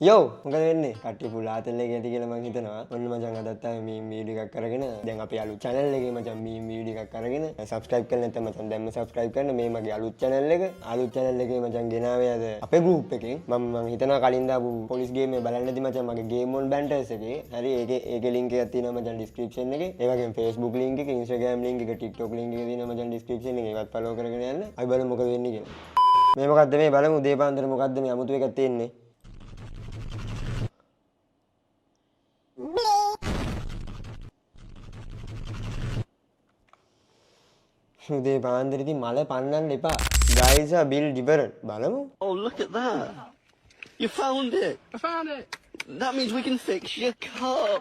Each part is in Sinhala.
යෝ මොකද වෙන්නේ කට්ටිය පුලාතල් එකේ ඇති කියලා මං හිතනවා ඔන්න මචං අදත් ආවේ මීම් වීඩියෝ එකක් අරගෙන දැන් අපේ අලුත් channel එකේ මචං මීම් වීඩියෝ එකක් අරගෙන subscribe කරලා නැත්නම් මචං දැන්ම subscribe කරන්න මේ මගේ අලුත් channel එකේ මචං ගෙනාවේ අද අපේ group එකෙන් මම හිතනවා කලින් දාපු police game එක බලන්නදී මචං මගේ game on banters එකේ හරි ඒකේ link එකක් තියෙනවා මචං description එකේ ඒ වගේම Facebook link එක Instagram link එක TikTok link එක තියෙනවා මචං description එකේ ඒවත් follow කරගෙන යන්න අපි බලමු මොකද වෙන්නේ කියලා මේ මොකද්ද මේ බලමු උදේ පාන්දර මොකද්ද මේ අමුතු එකක් තියෙන්නේ උදේ පාන්දර ඉතින් මල පන්නන්න එපා. Guys are built different. බලමු. Oh, look at that. You found it. I found it. That means we can fix your car.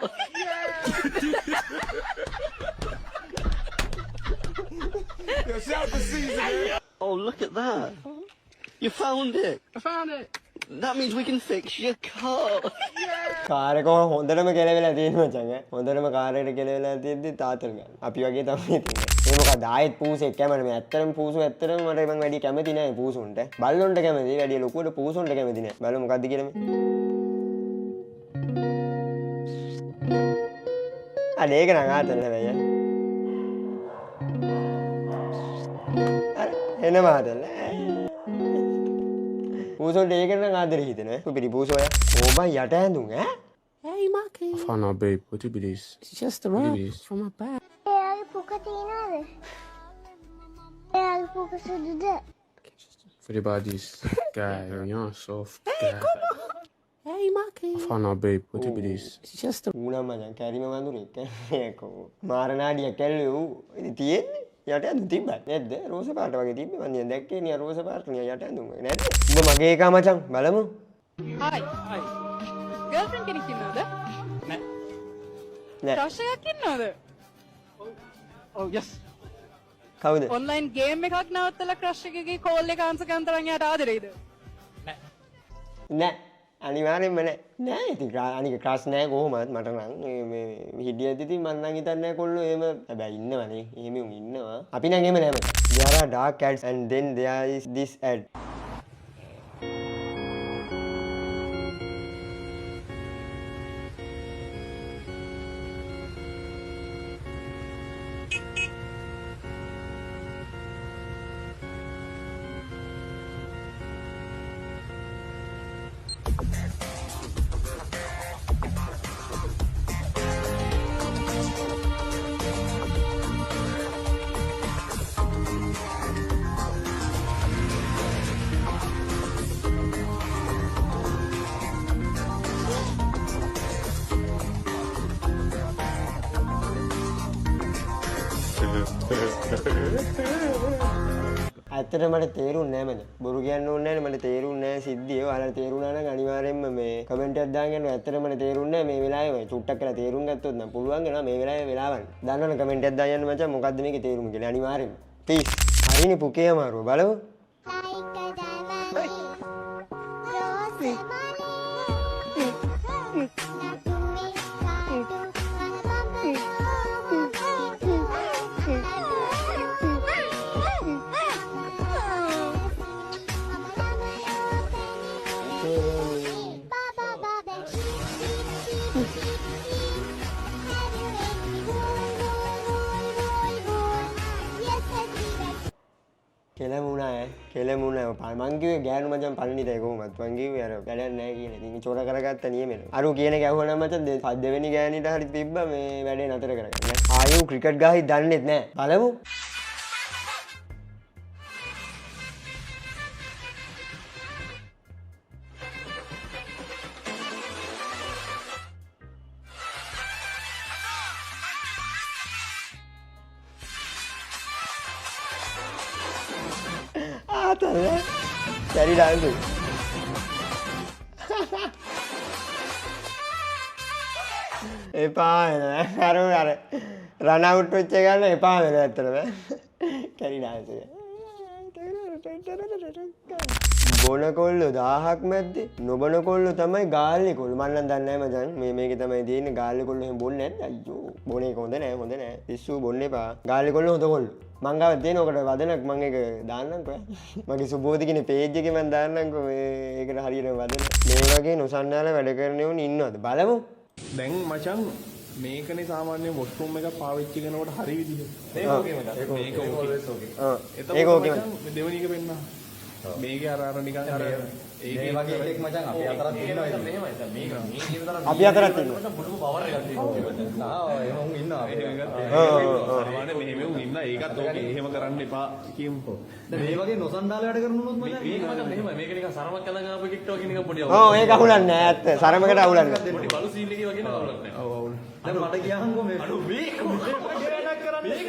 Oh, look at that. You found it. I found it. That means we can fix your car. Car එක හොඳටම කෙලවෙලා තියෙනවා මචං ඈ. හොඳටම කාර් එකට කෙලවෙලා තියෙද්දි තාත්තල් ගන්න. අපි වගේ තමයි තියෙන්නේ. මේ මොකද ආයෙත් පූසෙක් කැමති මේ ඇත්තටම පූසු ඇත්තටම මට මං වැඩි කැමති නෑ පූසුන්ට. බල්ලොන්ට කැමති වැඩි ලොකුවට පූසුන්ට කැමති නෑ. බලමු මොකද්ද කියලා මේ. අර ඒක නම් ආතල් හැබැයි ඈ. අර එන මාතල් පූසොන්ට ඒක නම් ආදරේ හිතෙනවා ඈ. කුපිරි පූසෝ ඈ. ඕබයි යට ඇඳුම් ඈ. Hey, Marky. I found out, babe. What it be this? It's just a What rug it is? from my bag. එයාගේ පුක තියනවද? එයාගේ පුක සුදුද? For the bodies. Guy, you're soft. Guy. Hey, Marky. I found out, babe. What it be this? It's just a ඌනම් මචං කැරිම වඳුරෙක් ඒකෝ මාරනාඩියක් කැල්ලේ ඌ ඉතින් තියෙන්නේ යට ඇඳුම් තිබ්බත් නැද්ද රෝස පාට වගේ තිබ්බේ මන් දැන් දැක්කේ නිය රෝස පාට නිය යට ඇඳුම් නැද්ද උඹ මගේ එකා මචං බලමු Hi. Hi. Girlfriend කෙනෙක් ඉන්නවද? නෑ crush එකක් ඉන්නවද? oh yes. කවුද online game එකක් නවත්තලා crush එකගේ call එක answer කරන් තරම් යාට ආදරේද? නෑ අනිවාර්යෙන්ම නෑ ඉතින් අනික ක්‍රස් නෑ කොහොමත් මට නම් මේ හිටියද ඉතින් මන් නම් හිතන්නේ නෑ කොල්ලෝ එහෙම හැබැයි ඉන්නවනේ එහෙම උන් ඉන්නවා අපි නම් එහෙම නෑ මචං there are dark cats and then there is this ad ඇත්තට මට තේරුන්නේ නෑ මචං. බොරු කියන්න ඕනේ නෑනේ මට තේරුන්නේ නෑ සිද්ධිය. ඔයාලට තේරුණා නම් අනිවාර්යෙන්ම මේ කමෙන්ට් එකක් දාන්න යනවා. ඇත්තට මට තේරුන්නේ නෑ මේ වෙලාවේ චුට්ටක් කරලා තේරුම් ගත්තොත් නම් පුළුවන් වෙනවා මේ වෙලාවේ වෙලාවන්න. දන්නවනේ කමෙන්ට් එකක් දාන්න මචං මොකද්ද මේකේ තේරුම කියලා අනිවාර්යෙන්ම. පීස්. හරිනේ පුකේ අමාරුව බලමු. කෙලමුණා මං කිව්වේ ගෑනු මචං පළනිතයි කොහොමත් මං කිව්වේ අර වැඩක් නැහැ කියලා. ඉතින් චොර කරගත්ත නියමෙල. අරු කියන එක ඇහුවනම් මචං දෙවෙනි ගෑණිට හරි තිබ්බා මේ වැඩේ නතර කරගන්න. ආයෙත් ක්‍රිකට් ගහයි දන්නෙත් නැහැ. බලමු. Cari langsung. එපා වෙනවා. අර රන් අවුට් වෙච්ච ගන්න එපා වෙනවා ඇත්තටම. කැරි ඩාන්ස් එක. බොන කොල්ලෝ 1000ක් මැද්දේ නොබන කොල්ලෝ තමයි ගාල්ලේ කොල්ලෝ. මම නම් දන්නේ නැහැ මචං. මේකේ තමයි තියෙන්නේ ගාල්ලේ කොල්ලෝ එහෙම බොන්නේ නැද්ද? අයියෝ බොන එක හොඳ නෑ. පිස්සු බොන්න එපා. ගාල්ලේ කොල්ලෝ හොඳ කොල්ලෝ. මං ගාව තියෙන ඔකට වදනක් මං ඒක දාන්නම්කෝ. මගේ සුබෝධි කියන පේජ් එකේ මං දාන්නම්කෝ මේකට හරියට වදන. මේ වගේ නොසන්නාලා වැඩ කරන උන් ඉන්නවද? බලමු. දැන් මචං මේකනේ සාමාන්‍ය වොෂ්රූම් එකක් පාවිච්චි කරනකොට හරි විදිහට. ඒක ඕකේ මචං. මේක ඕකේ. ඒක ඕකේ මචං. දෙවෙනි එක පෙන්නන්න. මේකේ අර නිකන් අර ඒ වගේ එකෙක් මචං අපි අතරත් ඉන්නවා ඉතින්. මෙහෙමයි දැන් මේක මේ විතර අපි අතරත් ඉන්නවා. මචං මුළුම පවර් එකක් තියෙනවා. එහෙම උන් ඉන්නවා. සාමාන්‍ය මෙහෙම උන් ඉන්න ඒකත් ඕකේ. එහෙම කරන්න එපා කියමුකෝ. දැන් මේ වගේ නොසන්ඩාල වැඩ කරනොත් මචං මේක මචං මෙහෙමයි. මේක නිකන් සරමක් කළා ගාපු එකෙක්ට වගේ නිකන් පොඩි ඔව් ඒක අහුලන්නේ නෑ ඇත්ත. සරමකට අහුලන්නේ නෑ. පොඩි බලු සීල් එකේ වගේ නෑ අවුලක් නෑ. ඔව් ඔව්. දැන් මට කියහන්කෝ මේ අඩු මේක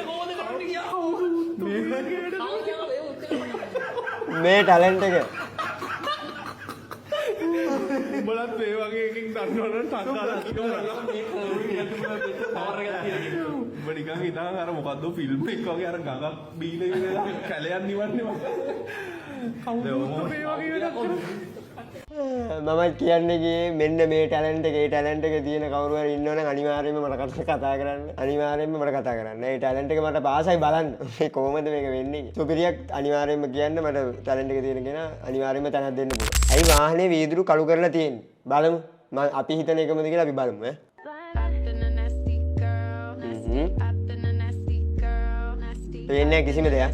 කොහොමද කරන්නේ කියා. මේ ටැලන්ට් එක උඹලත් මේ වගේ එකකින් දන්නවනම් සංකාලා කියනවා. උඹ නිකන් හිතාන අර මොකද්ද ෆිල්ම් එකක් වගේ අර ගඟක් බීලා ඉඳලා කැලයක් නිවන්නේ මම. කවුද මේ වගේ මම කියන්නේ ගියේ මෙන්න මේ ටැලන්ට් එක. ඒ ටැලන්ට් එක තියෙන කවුරු හරි ඉන්නවනම් අනිවාර්යයෙන්ම මට කතා කරන්න. අනිවාර්යයෙන්ම මට කතා කරන්න. ඒ ටැලන්ට් එක මට පාසයි බලන්න. මේ කොහොමද මේක වෙන්නේ? සුපිරියක් අනිවාර්යයෙන්ම කියන්න මට ටැලන්ට් එක තියෙන කෙනා අනිවාර්යයෙන්ම තැනක් දෙන්න පුළුවන්. ඇයි වාහනේ වීදුරු කළු කරලා තියෙන්නේ? බලමු. අපි හිතන එකමද කියලා අපි බලමු ඈ. වෙන්නේ කිසිම දෙයක්.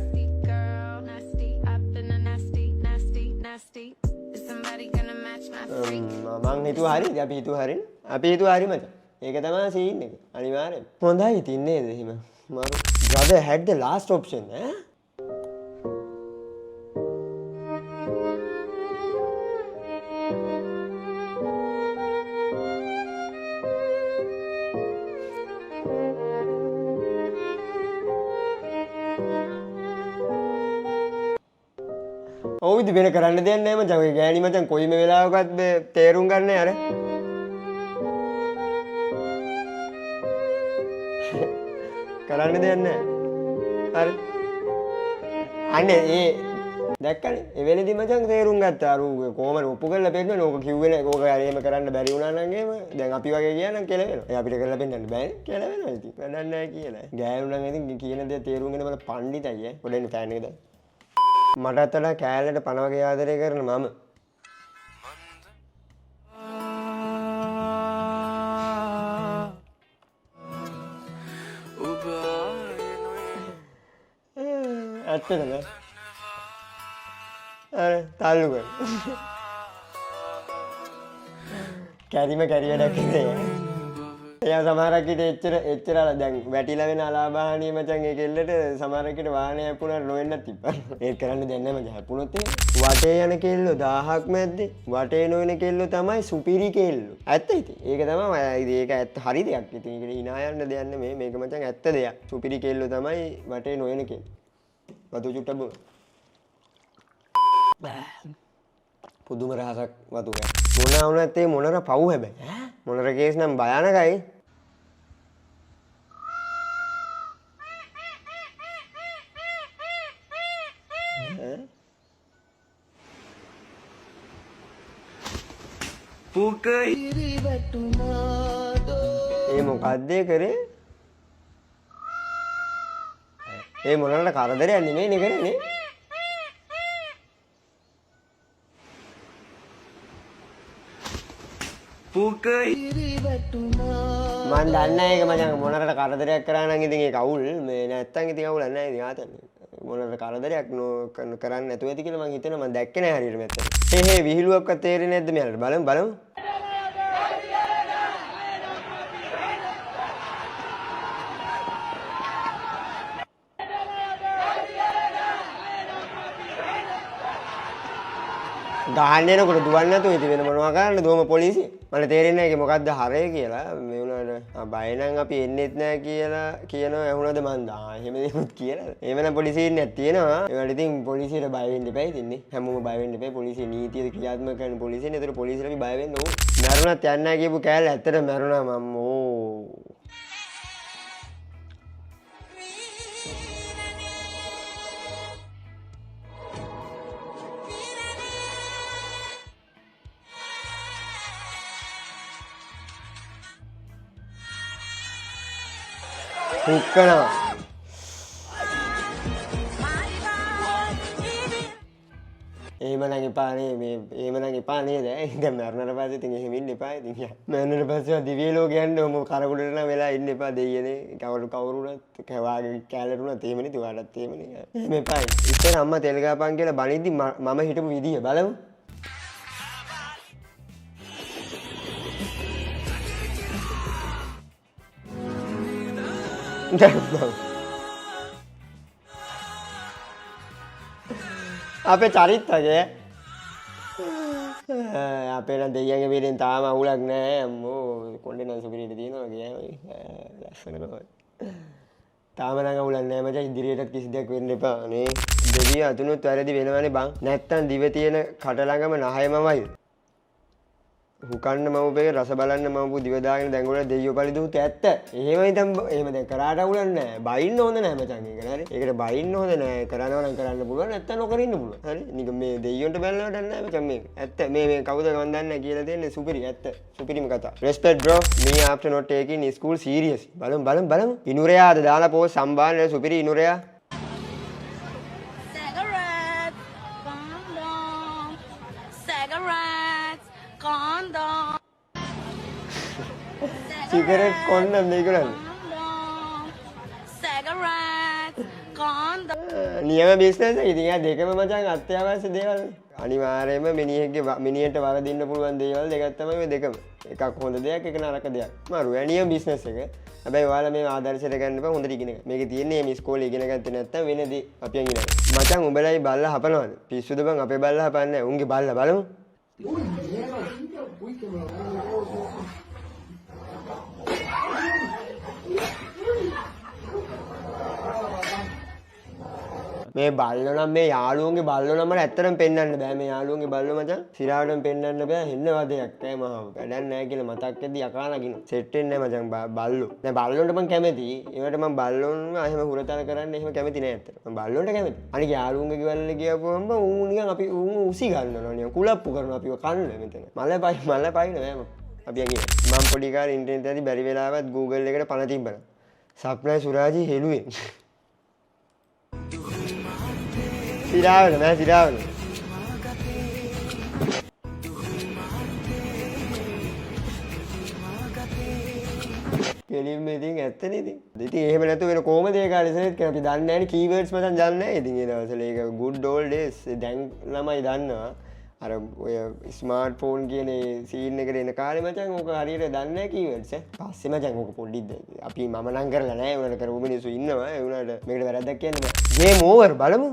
මං හිතුවා හරි. අපි හිතුවා හරි. අපි හිතුවා හරි මචං. ඒක තමයි සීන් එක. අනිවාර්යෙන්. හොඳයි ඉතින් නේද එහෙම. මරු. brother had the last option ඈ. ඔව් ඉතින් වෙන කරන්න දෙයක් නැහැ මචං. ඔය ගෑණි මචං කොයිම වෙලාවකත් තේරුම් ගන්න අර. කරන්න දෙයක් නැහැ. හරි. අනේ ඒ දැක්කනේ. ඒ වෙලෙදි මචං තේරුම් ගත්තා. අර කොහමද ඔප්පු කරලා පෙන්නන්නේ. ඕක කිව්වේ නැහැ. ඕක එහෙම කරන්න බැරි වුණා නම් එහෙම දැන් අපි වගේ කියනනම් කෙලවෙනවා. ඒ අපිට කරලා පෙන්නන්න බෑනේ. කෙලවෙනවා ඉතින්. වැඩක් නැහැ කියලා. ගෑනු නම් ඉතින් කියන දේ තේරුම් ගන්න මට පණ්ඩිතයි ඈ. පොඩ්ඩක් ෆෑන් එක දාන්න. මටත් වඩා කෑල්ලට පණ වගේ ආදරය කරන මම ඇත්තටම අර තාලු කර කැරිම කැරි වැඩක් ඉතින් එයා සමහරක් විට එච්චර දැන් වැටිලා වෙන අලාභානිය මචං ඒ කෙල්ලට සමහරක් විට වාහනේ හැපුණා නොවෙන්නත් තිබ්බා. ඒක කරන්න දෙයක් නැහැ මචං. හැපුණොත් වටේ යන කෙල්ලෝ 1000ක් මැද්දේ වටේ නොවන කෙල්ලෝ තමයි සුපිරි කෙල්ලෝ. ඇත්ත ඉතින්. ඒක තමයි ඒක ඇත්ත හරි දෙයක්. ඉතින් ඒකට hina යන්න දෙයක් නෙමෙයි. මේක මචං ඇත්ත දෙයක්. සුපිරි කෙල්ලෝ තමයි වටේ නොවන කෙල්ලෝ. වතු චුට්ටක් බෝ. පුදුම රහසක් වතු ගෑ. මොනවා වුණත් ඒ මොනර පව් හැබැයි. මොනර කේස් නම් භයානකයි. ඒ මොකද්ද කරේ? ඒ මොනරට කරදරයක් නෙමෙයි නේ කරන්නේ. මන් දන්නේ ඒක මචං මොනරට කරදරයක් කරා නම් ඉතින් ඒක අවුල්. මේ නැත්තම් ඉතින් අවුලක් නැහැ ඉතින් ආතන. මොනරට කරදරයක් කරන්නේ නැතුව ඇති කියලා මං හිතනවා. මං දැක්කේ නැහැ හරියට මෙතන. හේ විහිළුවක්වත් තේරෙන්නේ නැද්ද මෙයාලට? බලමු. ගහන්න එනකොට දුවන්නේ නැතුව ඉතින් වෙන මොනවා කරන්නද? දුවම පොලිසිය. මට තේරෙන්නේ නැහැ ඒක මොකද්ද හරය කියලා. මේ වුණාට බය නම් අපි එන්නෙත් නැහැ කියලා කියනවා. ඇහුණාද මන්ද? එහෙම දෙයක් කියලා. එහෙමනම් පොලිසිය ඉන්නේ තියෙනවා. ඒවට ඉතින් පොලිසියට බය වෙන්න එපා ඉතින්නේ. හැමෝම බය වෙන්න එපා. පොලිසිය නීතිය ක්‍රියාත්මක කරන පොලිසියනේ. ඒතර පොලිසියට අපි බය වෙන්න ඕන. මරුණත් යන්නේ නැහැ කියපු කෑල්ල ඇත්තට මරුණා මම්මෝ. හුක්කනවා. එහෙමනම් එපා නේ මේ එහෙමනම් එපා නේද? දැන් මරණට පස්සේ ඉතින් එහෙම ඉන්න එපා ඉතින්. මරණට පස්සේ දිව්‍ය ලෝකෙ යන්න ඔම කරකුඩට නම් වෙලා ඉන්න එපා දෙයියනේ. කවුරුණත් කවාගේ කැලේරුණත් එහෙමනේ තුවාටත් එහෙමනේ. එහෙම එපා. ඉතින් අම්මා තෙල් ගාපන් කියලා බනිද්දි මම හිටපු විදිය බලමු. අපේ චරිතය අපේ නම් දෙයියන්ගේ පිටින් තාම අවුලක් නැහැ අම්මෝ කොණ්ඩේ නම් සුපිරිට තියෙනවා ගෑමයි ලස්සන තමයි තාම නම් අවුලක් නැහැ මචං ඉදිරියටත් කිසි දෙයක් වෙන්න එපා නේ දෙවිය අතුනුත් වැරදි වෙනවනේ බං නැත්තම් දිව තියෙන කට ළඟම නහයමමයි හුකන්න මවපේ රස බලන්න මවපු දිව දාගෙන දැඟුල දෙයියෝ පරිදුත් ඇත්ත. එහෙමයි දැන් එහෙම දැන් කරාට අවුලක් නැහැ. බයින්න හොඳ නැහැ මචං ඒක හරි. ඒකට බයින්න හොඳ නැහැ. කරනවා නම් කරන්න පුළුවන් නැත්තම් නොකර ඉන්න පුළුවන්. හරි. නික මේ දෙයියොන්ට බැලනවට නැහැ මචං මේක. ඇත්ත මේ කවුද මන් දන්නේ නැහැ කියලා දෙන්නේ සුපිරි ඇත්ත. සුපිරිම කතා. Respect bro. Me after not taking school serious. බලමු. ඉනුරයාද දාලා පොස් සම්බාන්නේ සුපිරි ඉනුරයා. Cigarette condom මේකලන්නේ. නියම බිස්නස් එක. ඉතින් යා දෙකම මචං අත්‍යවශ්‍ය දේවල්. අනිවාර්යයෙන්ම මිනිහෙට වරදින්න පුළුවන් දේවල් දෙකක් තමයි මේ දෙකම. එකක් හොඳ දෙයක් එක නරක දෙයක්. මාරු නියම බිස්නස් එක. හැබැයි ඔයාලා මේ ආදර්ශයට ගන්න එපා හොඳට ඉගෙන ගන්න. මේකේ තියෙන්නේ මේ ඉස්කෝලේ ඉගෙන ගත්තේ නැත්තම් වෙන දේ අපි අංගිනන. මචං උඹලයි බල්ලා හපනවද? පිස්සුද බං අපේ බල්ලා හපන්නේ නැහැ. උන්ගේ බල්ලා බලමු. මේ බල්ලෝ නම් මේ යාළුවන්ගේ බල්ලෝ නම් මට ඇත්තටම පෙන්වන්න බෑ මේ යාළුවන්ගේ බල්ලෝ මචං සිරාවටම පෙන්වන්න බෑ හෙන්න වදයක් ඈ මහා වැඩක් නැහැ කියලා මතක් වෙද්දි යකා නගින සෙට් වෙන්නේ නැහැ මචං බල්ලෝ දැන් බල්ලොන්ට මං කැමති ඒවට මං බල්ලොන්ව එහෙම හුරතල කරන්න එහෙම කැමති නෑ ඇත්තට මං බල්ලොන්ට කැමති අනික යාළුවන්ගේ ගෙවල් ගියපුවම ඌ නිකන් අපි ඌ උසි ගන්නවා නිකන් කුලප්පු කරනවා අපිව කන්න මෙතන මල පයින්න බෑ අපි යන්නේ මං පොඩි කාලේ ඉන්ටර්නෙට් එකේ බැරි වෙලාවත් Google එකට පණ තිබ්බන සප්නයි සුරාජි හෙළුවේ සිරාවන කෙලින්ම ඉතින් ඇත්තනේ ඉතින් එහෙම නැතුව වෙන කොහමද ඒ කාලේ ඉස්සරහට අපි දන්නේ නැහැ කීවර්ඩ්ස් මතන් දන්නේ නැහැ ඉතින් ඒ දවස්වල ඒක good old days දැන් ළමයි දන්නවා අර ඔය ස්මාර්ට් ෆෝන් කියන සීන් එකට එන කාලේ මචං ඕක හරියට දන්නේ නැහැ කීවර්ඩ්ස් පස්සේ මචං ඕක පොඩි අපි මම නම් කරලා නැහැ උනට කරපු මිනිස්සු ඉන්නවා ඒ උනට මේකට වැරද්දක් කියන්න බෑ ගේම් ඕවර් බලමු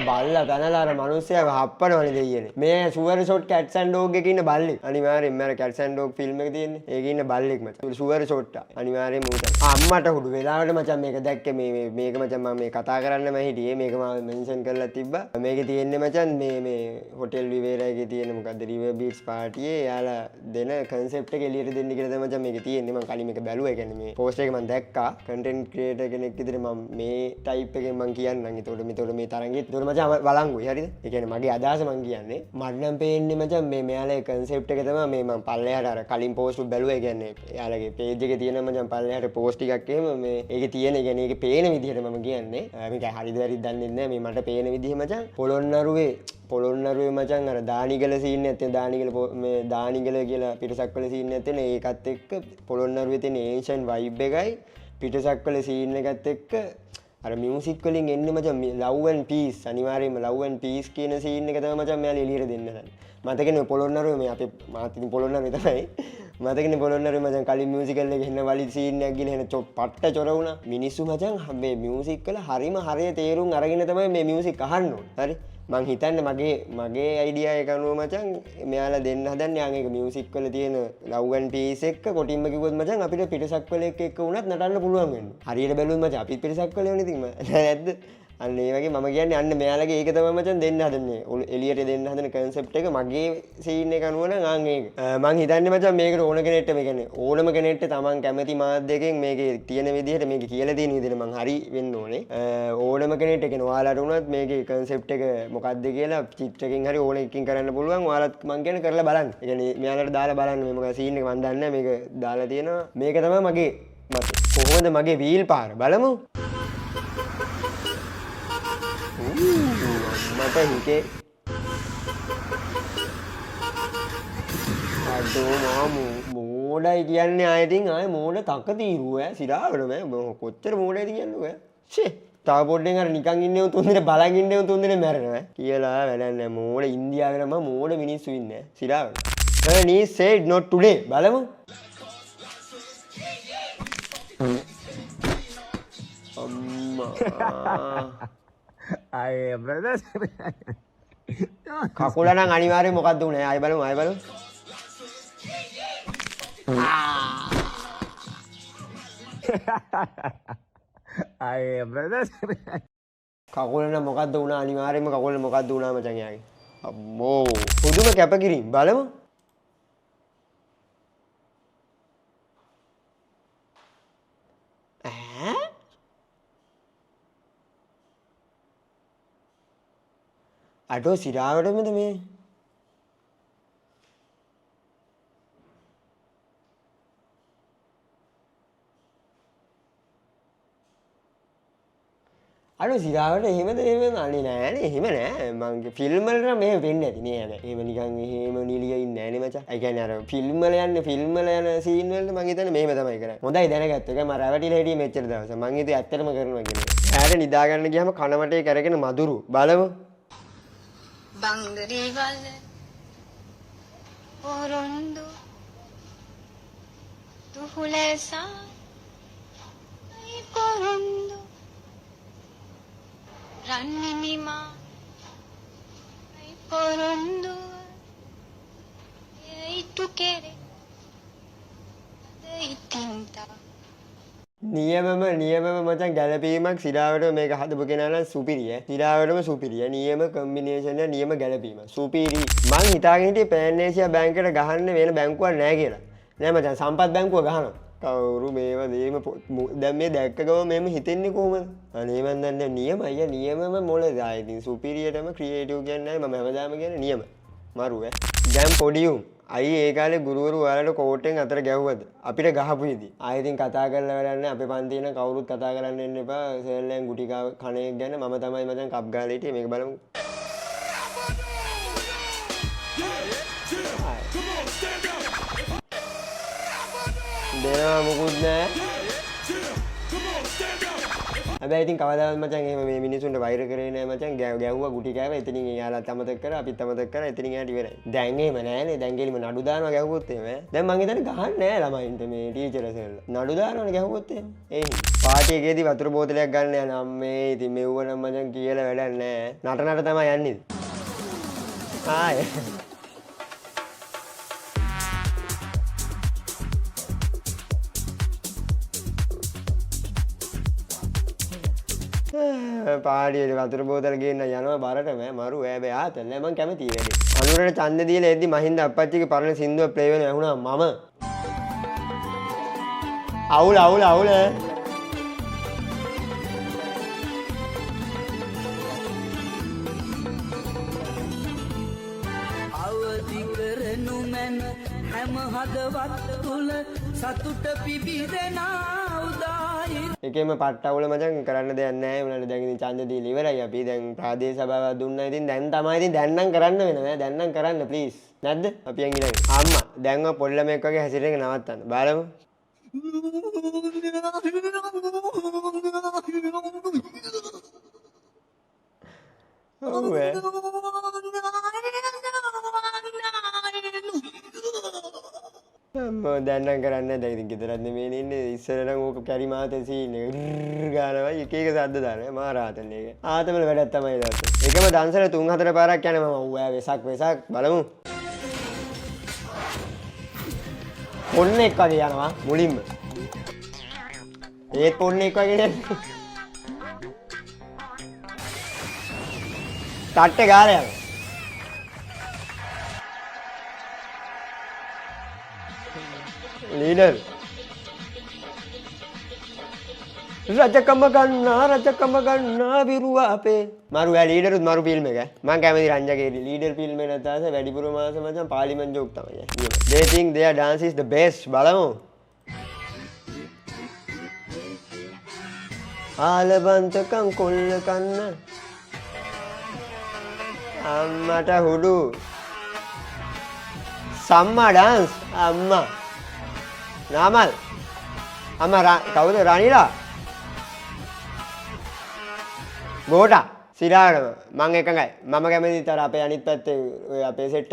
බල්ලා තනලා අර මිනිස්සයා හප්පනවනේ දෙයියනේ මේ සුවර් ෂොට් කැට්ස් ඇන්ඩ් ඩොග් එකේ ඉන්න බල්ලෙක් අනිවාර්යෙන්ම අර කැට්ස් ඇන්ඩ් ඩොග් ෆිල්ම් එක තියෙන්නේ ඒකේ ඉන්න බල්ලෙක් මචං සුවර් ෂොට් අනිවාර්යෙන්ම උට අම්මට හුඩු වෙලාවට මචං මේක දැක්කේ මේක මචං මම මේ කතා කරන්න මම හිටියේ මේක මම මෙන්ෂන් කරලා තිබ්බා මේකේ තියෙන්නේ මචං මේ හොටෙල් විවේරා එකේ තියෙන මොකද්ද රිවර් බීච් පාටියේ යාලා දෙන කන්සෙප්ට් එක එළියට දෙන්න කියලා තමයි මචං මේකේ තියෙන්නේ මම කලින් මේක බැලුවා ඒ කියන්නේ මේ පෝස්ට් එක මම දැක්කා කන්ටෙන්ට් ක්‍රියේටර් කෙනෙක් විදිහට මම මේ ටයිප් එකෙන් මම කියන්නම් ඒතකොට මේ තරංගෙත් ඒතකොට මචං බලංගුයි හරිද? ඒ කියන්නේ මගේ අදහස මං කියන්නේ මට නම් පේන්නේ මචං මේ මෙයාලගේ කන්සෙප්ට් එක තමයි මේ මං පල්ලෙහාට අර කලින් පෝස්ට් බැලුවා. ඒ කියන්නේ එයාලගේ පේජ් එකේ තියෙන මචං පල්ලෙහාට පෝස්ට් ටිකක් එහෙම මේ ඒකේ තියෙන ඒ කියන්නේ ඒකේ පේන විදිහට මම කියන්නේ මේක හරිද වැරදිද දන්නේ නැහැ මේ මට පේන විදිහ මචං පොළොන්නරුවේ මචං අර දානිගල සීන් එකත් මේ දානිගල කියලා පිටසක්වල සීන් එකත් ඒකත් එක්ක පොළොන්නරුවේ තියෙන ඒන්ෂන් වයිබ් එකයි පිටසක්වල සීන් එකත් එක්ක අර මියුසික් වලින් එන්නේ මචං ලව් ඇන්ඩ් පීස් අනිවාර්යයෙන්ම ලව් ඇන්ඩ් පීස් කියන සීන් එක තමයි මචං මෙයාලා එළියට දෙන්න හදන්නේ. මතකනේ පොළොන්නරුවේ මේ අපේ මාත් ඉතින් පොළොන්නරුවේ තමයි. මතකනේ පොළොන්නරුවේ මචං කලින් මියුසිකල් එකේ එන්න වලි සීන් එකක් ගිහලා එන පට්ට චොර වුණා. මිනිස්සු මචං මේ මියුසික් වල හරිම හරිය තේරුම් අරගෙන තමයි මේ මියුසික් අහන්න ඕනේ. හරි. මං හිතන්නේ මගේ අයිඩියා එක අනුව මචං මෙයාලා දෙන්න හදන්නේ ආන් ඒක මියුසික් වල තියෙන ලව් ඇන්ඩ් පීස් එක කොටින්ම කිව්වොත් මචං අපිට පිටසක් වල එක්ක වුණත් නටන්න පුළුවන් වෙන්නේ. හරියට බැලුවොත් මචං අපිත් පිටසක් වල වෙන්නේ ඉතින් නැද්ද? අන්න ඒ වගේ මම කියන්නේ අන්න මෙයාලගේ ඒක තමයි මචං දෙන්න හදන්නේ. එළියට දෙන්න හදන concept එක මගේ scene එක අනුව නම් ආන් ඒක. මම හිතන්නේ මචං මේකට ඕන කෙනෙක්ට මේ කියන්නේ ඕනම කෙනෙක්ට Taman කැමති මාධ්‍යයෙන් මේකේ තියෙන විදිහට මේක කියලා තියෙන විදිහට මං හරි වෙන්න ඕනේ. ඕනම කෙනෙක්ට කියන්නේ ඔයාලට උනත් මේකේ concept එක මොකක්ද කියලා චිත්‍රකින් හරි ඕන එකකින් කරන්න පුළුවන්. ඔයාලත් මං කියන්නේ කරලා බලන්න. ඒ කියන්නේ මෙයාලට දාලා බලන්න මේ මොකද scene එක මන් දන්නේ නැහැ මේක දාලා තියෙනවා. මේක තමයි මගේ මත. කොහොමද මගේ වීල් පාර බලමු. මට හිතේ අඩෝ මාමු මෝඩයි කියන්නේ ආයෙත් ආයෙ මෝඩ තක తీරුව ඈ සිරාවට මම කොච්චර මෝඩයිද කියන්නේ ඔය ෂේ තව පොඩ්ඩෙන් අර නිකන් ඉන්නේ උන් තුන් දෙනේ බලන් ඉන්නේ උන් තුන් දෙනේ මැරෙනවා කියලා වැඩක් නැහැ මෝඩ ඉන්දියාවේ නම් මෝඩ මිනිස්සු ඉන්නේ සිරාවට he said not today බලමු අම්මා අය බ්‍රදර් කකුල නම් අනිවාර්යෙන් මොකද්ද උනේ ආයෙ බලමු අය බ්‍රදර් කකුල නම් මොකද්ද උනා අනිවාර්යෙන්ම කකුල මොකද්ද උනා මචං යාගේ අම්මෝ පුදුම කැපකිරීම බලමු අඩෝ සිරාවටමද මේ අඩෝ සිරාවට එහෙමද එහෙම අනේ නෑනේ එහෙම නෑ මං ෆිල්ම් වලට නම් මෙහෙම වෙන්නේ නැති නේ නෑ එහෙම නිකන් එහෙම නිලිය ඉන්නේ නෑනේ මචං ඒ කියන්නේ අර ෆිල්ම් වල යන සීන් වලට මං හිතන්නේ මෙහෙම තමයි කරන්නේ හොඳයි දැනගත්ත එක මම රැවටිලා හිටියේ මෙච්චර දවස් මං හිතුවේ ඇත්තටම කරනවා කියලා ඈට නිදා ගන්න ගියාම කනමටේ කරගෙන මදුරු බලමු බංගරීවල පොරොන්දු දුහුලසා පොරොන්දු රන්නිනිමා පොරොන්දු ඒයිතු කෙරේ දෙයිතින්තා නියමම මචං ගැලපීමක් සිරාවට මේක හදපු කෙනා නම් සුපිරිය. සිරාවටම සුපිරිය. නියම කම්බිනේෂන් එක නියම ගැලපීම. සුපිරි. මං හිතාගෙන හිටියේ පෑන්නේසියා බැංකුවට ගහන්න වෙන බැංකුවක් නැහැ කියලා. නෑ මචං සම්පත් බැංකුව ගහනවා. කවුරු මේව දේම දැන් මේ දැක්ක ගම මෙහෙම හිතෙන්නේ කොහමද? අනේ මන් දන්නේ නියමයි නියමම මොළද ආ ඉතින් සුපිරියටම ක්‍රියේටිව් කියන්නේ නැහැ මම හැමදාම කියන්නේ නියම. මරු ඈ. දැන් පොඩි උන් අයි ඒ කාලේ ගුරුවරු ඔයාලට කෝට්ටෙන් අතර ගැහුවද අපිට ගහපු ඉදි ආයෙ ඉතින් කතා කරලා වැඩක් නැහැ අපේ පන්තියේ නම් කවුරුත් කතා කරන්න එන්න එපා සර්ලෙන් ගුටි කණ එක ගැන මම තමයි මචං කප් ගාලා හිටියේ මේක බලමු දෙනවා මොකුත් නැහැ හැබැයි ඉතින් කවදාවත් මචං එහෙම මේ මිනිසුන්ට වෛර කරේ නෑ මචං ගැහුවා ගුටි කෑවා එතනින් එයාලත් අමතක කරා අපිත් අමතක කරා එතනින් එයාට ඉවරයි දැන් එහෙම නෑනේ දැන් ගෙලිම නඩු දානවා ගැහුවොත් එහෙම දැන් මං හිතන්නේ ගහන්නේ නෑ ළමයින්ට මේ ටීචර්ස්ලා නඩු දානවනේ ගැහුවොත් එහෙම ඒ පාටි එකේදී වතුර බෝතලයක් ගන්න යන අම්මේ ඉතින් මෙව්ව නම් මචං කියලා වැඩක් නෑ නටනට තමයි යන්නේ ආයේ පාඩියට වතුර බෝතල ගේන්න යනවා බරටම මරු හැබැයි ආතල් නෑ මං කැමතියි වැඩේ. අනුරට ඡන්ද දීලා එද්දි මහින්ද අප්පච්චිගේ පරණ සින්දුව ප්ලේ වෙන ඇහුණා මම. අවුල අවදි කරනු මැන හැම හදවත් තුල සතුට පිබිදෙනා උදායි එකෙම පට්ටවුල මචං කරන්න දෙයක් නැහැ උනාට දැන් ඉතින් ඡන්ද දීලා ඉවරයි අපි දැන් ප්‍රාදේශ සභාවක් දුන්නා ඉතින් දැන් තමයි ඉතින් දැන් නම් කරන්න වෙනවා දැන් නම් කරන්න ප්ලීස් නැද්ද අපි යන් ඉලයි අම්මා දැන් ඔය පොඩි ළමෙක් වගේ හැසිරෙන්න නවත්තන්න බලමු ඔව් දැන් නම් කරන්නේ දැන් ඉතින් ගෙදරත් නෙමෙයි ඉන්නේ ඉස්සර නම් ඕක කැරි මාතේ සීන් එක ගානවා එක එක සද්ද දානවා මා රාතන් එක ආතමල වැඩක් තමයි දැන් එකම දන්සල 3-4 පාරක් යනවා මම ඌ වෙසක් බලමු පොන්න එක් වගේ යනවා මුලින්ම ඒත් පොන්න එක් වගේ නේද තට්ටේ ගාලා යනවා. ලීඩර් රජකම ගන්නා විරුව අපේ මරු ලීඩරුත් මරු ෆිල්ම් එක මම කැමති රංජගේ ලීඩර් ෆිල්ම් එක නැතාස වැඩිපුර මාස මචං පාර්ලිමේන්තු ජෝක් තමයි. They think their dance is the best. බලමු. ආලබන්තකම් කොල්ල කන්න අම්මට හුඩු සම්මා ඩාන්ස් අම්මා නාමල් අම්මා කවුද රනිලා ගෝටා සිරාගම මං එකඟයි මම කැමති තර අපේ අනිත් පැත්තේ ඔය අපේ සෙට්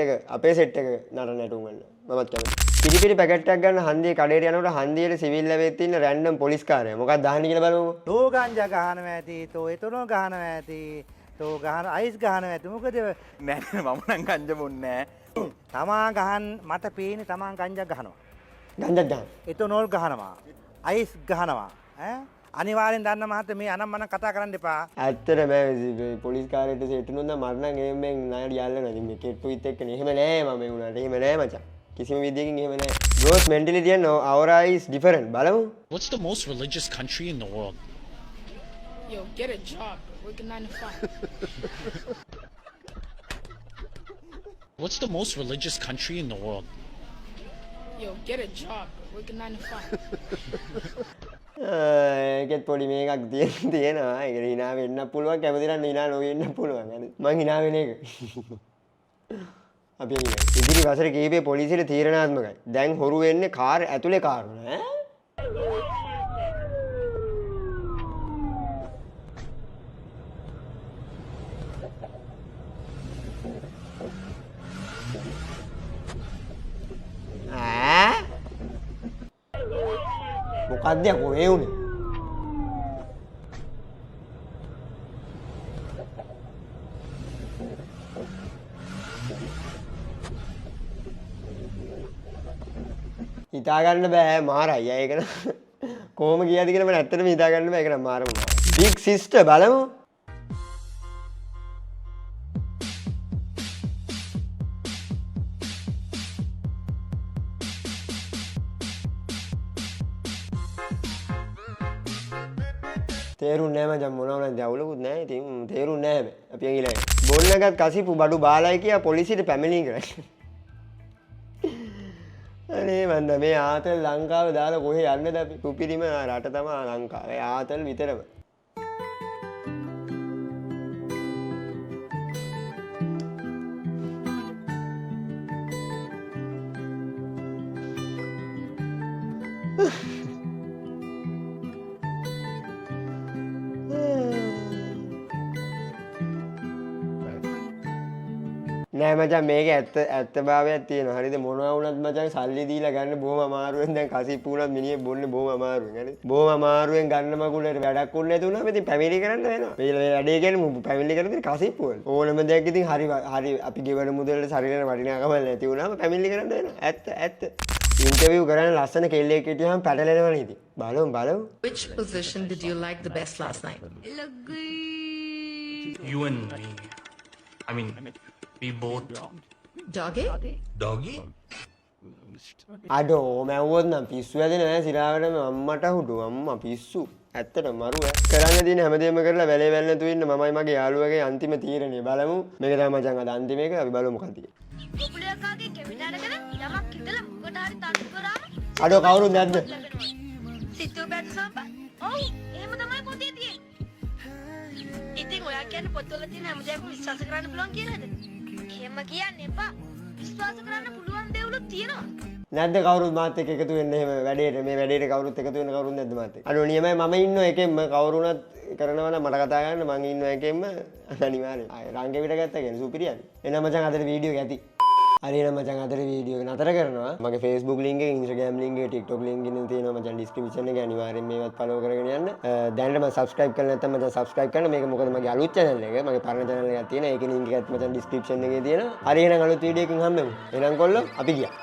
එක නරන නැටුම් ගන්න මමත් කැමති පිරිපිරි පැකට් එකක් ගන්න හන්දියේ කඩේට යනකොට හන්දියේ සිවිල් ලැබෙත් ඉන්න රැන්ඩම් පොලිස් කාර්යය මොකක්ද දාන්නේ කියලා බලමු තෝ ගංජා ගහනවා ඇති තෝ එතනෝ ගහනවා ඇති තෝ ගහන අයිස් ගහනවා ඇති මොකද නෑ මම නම් ගංජා බොන්නේ නෑ. තමා ගහන් මට පේන්නේ තමා ගංජා ගහනවා. ගංජා ගන්න එතනෝල් ගහනවා. අයිස් ගහනවා. ඈ අනිවාර්යෙන් දන්න මහත්තයා මේ අනම්මන කතා කරන්න එපා. ඇත්තට බෑ පොලිස් කාර්යයට සෙට්ටුනොත් නම් මට නම් එහෙම ණයට යල්ලනවා. ඉතින් මේ කෙට්ටුයිත් එක්කනේ. එහෙම නෑ මම ඒ උනාට. එහෙම නෑ මචං. කිසිම විදියකින් එහෙම නෑ. growth mentality and aura is different. බලමු. What's the most religious country in the world? Yo, get a job. Working 9 to 5. What's the most religious country in the world? Yo, get a job. Working 9 to 5. ඒකෙත් පොඩි මේකක් තියෙනවා. ඒකට hina වෙන්න පුළුවන්. කැමති නම් hina නොවෙන්න පුළුවන්. මං hina වෙන එක. අපි ඉදිරි වසර කීපේ පොලිසියට තීරණාත්මකයි. දැන් හොරු වෙන්නේ කාර් ඇතුලේ කාර් ඈ. මොකක්ද යකෝ ඒ උනේ? හිතා ගන්න බෑ මාරයි. ඒක නම් කොහොම ගියාද කියලා මම ඇත්තටම හිතා ගන්න බෑ. ඒක නම් මාර වුණා. බිග් සිස්ටර් බලමු. තේරුන්නේ නැහැ මචං මොනවා වුණත් අවුලකුත් නැහැ. ඉතින් තේරුන්නේ නැහැ හැබැයි. අපි ඇඟිලා බොන්නගත් කසිපු බඩු බාලයි කියා පොලිසියට පැමිණිලි කරා. අනේ මන්ද මේ ආතල් ලංකාව දාලා කොහෙ යන්නද අපි? කුපිරිම රට තමයි ලංකාව. ඒ ආතල් විතරම. නෑ මචං මේක ඇත්ත භාවයක් තියෙනවා. හරිද? මොනවා වුණත් මචං සල්ලි දීලා ගන්න බොහොම අමාරුවෙන් දැන් කසිප්පු වුණත් මිනිහෙක් බොන්නේ බොහොම අමාරුවෙන්. හරිද? බොහොම අමාරුවෙන් ගන්න මගුලට වැඩක් උන්නේ නැති වුණාම ඉතින් පැමිණි කරන්න වෙනවා. මේ වැඩේ කියන්නේ පැමිණි කරද්දී කසිප්පු වල. ඕනම දෙයක් ඉතින් හරි අපි ගෙවන මුදලට ශරීරේ වටිනාකම නැති වුණාම පැමිණි කරන්න වෙනවා. ඇත්ත. ඉන්ටර්විව් කරන්න ලස්සන කෙල්ලෙක් හිටියම පැටලෙනවනේ ඉතින්. බලමු. Which position did you like the best last night? You and me. I mean, we both. Doggy? Doggy? අඩෝ මැව්වොත් නම් පිස්සු ඇදෙන්නේ නැහැ සිරාවටම අම්මට හුඩු අම්මා පිස්සු ඇත්තට මරු කරන්න තියෙන හැමදේම කරලා වැලේ වැල් නැතුව ඉන්න මමයි මගේ යාළුවගේ අන්තිම තීරණය බලමු මේක තමයි මචං අද අන්තිම එක අපි බලමු මොකක්ද කුකුලියකාගේ කෙවිත අරගෙන යමක් හිතලා මොකට හරි තට්ටු කරාම අඩෝ කවුරුත් නැද්ද සිතු බැට සම්පා ඔව් එහෙම තමයි පොතේ තියෙන්නේ ඉතින් ඔයා කියන්නේ පොත්වල තියෙන හැමදේම විශ්වාස කරන්න පුළුවන් කියලාද එහෙම කියන්න එපා විශ්වාස කරන්න පුළුවන් දේවලුත් තියෙනවා නැද්ද කවුරුත් මාත් එක්ක එකතු වෙන්න එහෙම වැඩේට මේ වැඩේට කවුරුත් එකතු වෙන්න කවුරුත් නැද්ද මාත් එක්ක අඩෝ නියමයි මම ඉන්නව එකෙන්ම කවුරුණත් කරනවා නම් මට කතා කරන්න මං ඉන්නව එකෙන්ම අනිවාර්යෙන් ආය රංගෙ පිට ගත්තා කියන්නේ සුපිරියද එහෙනම් මචං අදට වීඩියෝ එක ඇති හරි එහෙනම් මචං අදට වීඩියෝ එක නතර කරනවා මගේ Facebook link එක Instagram link එක TikTok link එක තියෙනවා මචං description එකේ අනිවාර්යෙන් මේවත් follow කරගෙන යන්න දැනට මම subscribe කරලා නැත්නම් මචං subscribe කරන්න මේක මොකද මගේ අලුත් channel එක මගේ පරණ channel එකක් තියෙනවා ඒකේ link එකත් මචං description එකේ තියෙනවා හරි එහෙනම් අලුත් වීඩියෝ එකකින් හම්බෙමු එහෙනම් කොල්ලෝ අපි ගියා